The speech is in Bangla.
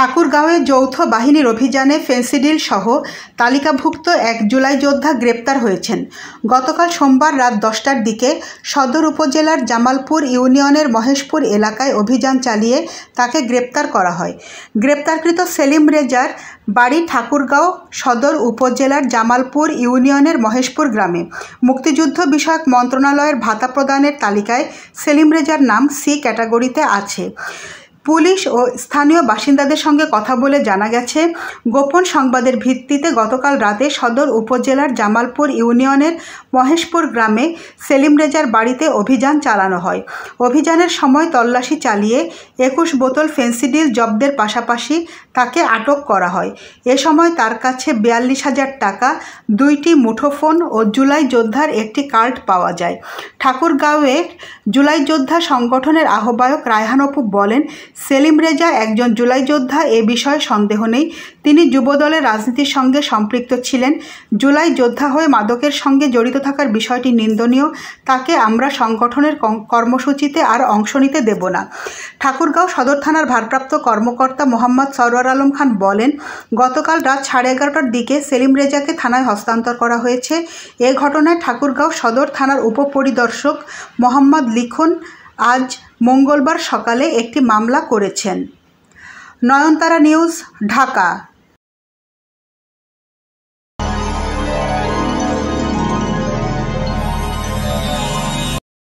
ঠাকুরগাঁওয়ে যৌথ বাহিনীর অভিযানে ফেন্সিডিল সহ তালিকাভুক্ত এক জুলাই যোদ্ধা গ্রেপ্তার হয়েছেন। গতকাল সোমবার রাত 10টার দিকে সদর উপজেলার জামালপুর ইউনিয়নের মহেশপুর এলাকায় অভিযান চালিয়ে তাকে গ্রেপ্তার করা হয়। গ্রেপ্তারকৃত সেলিম রেজার বাড়ি ঠাকুরগাঁও সদর উপজেলার জামালপুর ইউনিয়নের মহেশপুর গ্রামে। মুক্তিযুদ্ধ বিষয়ক মন্ত্রণালয়ের ভাতা প্রদানের তালিকায় সেলিম রেজার নাম সি ক্যাটাগরিতে আছে। পুলিশ ও স্থানীয় বাসিন্দাদের সঙ্গে কথা বলে জানা গেছে, গোপন সংবাদের ভিত্তিতে গতকাল রাতে সদর উপজেলার জামালপুর ইউনিয়নের মহেশপুর গ্রামে সেলিম রেজার বাড়িতে অভিযান চালানো হয়। অভিযানের সময় তল্লাশি চালিয়ে 21 বোতল ফেন্সিডিল জব্দের পাশাপাশি তাকে আটক করা হয়। এ সময় তার কাছে 42,000 টাকা, 2টি মুঠোফোন ও জুলাই যোদ্ধার একটি কার্ড পাওয়া যায়। ঠাকুরগাঁওয়ের জুলাই যোদ্ধা সংগঠনের আহ্বায়ক রায়হান অপু বলেন, সেলিম রেজা একজন জুলাই যোদ্ধা, এ বিষয়ে সন্দেহ নেই। তিনি যুবদলের রাজনীতির সঙ্গে সম্পৃক্ত ছিলেন। জুলাই যোদ্ধা হয়ে মাদকের সঙ্গে জড়িত থাকার বিষয়টি নিন্দনীয়। তাকে আমরা সংগঠনের কর্মসূচিতে আর অংশ নিতে দেব না। ঠাকুরগাঁও সদর থানার ভারপ্রাপ্ত কর্মকর্তা মোহাম্মদ সরওয়ার আলম খান বলেন, গতকাল রাত 11:30টার দিকে সেলিম রেজাকে থানায় হস্তান্তর করা হয়েছে। এ ঘটনায় ঠাকুরগাঁও সদর থানার উপপরিদর্শক মোহাম্মদ লিখন আজ মঙ্গলবার সকালে একটি মামলা করেছেন। নয়নতারা নিউজ, ঢাকা।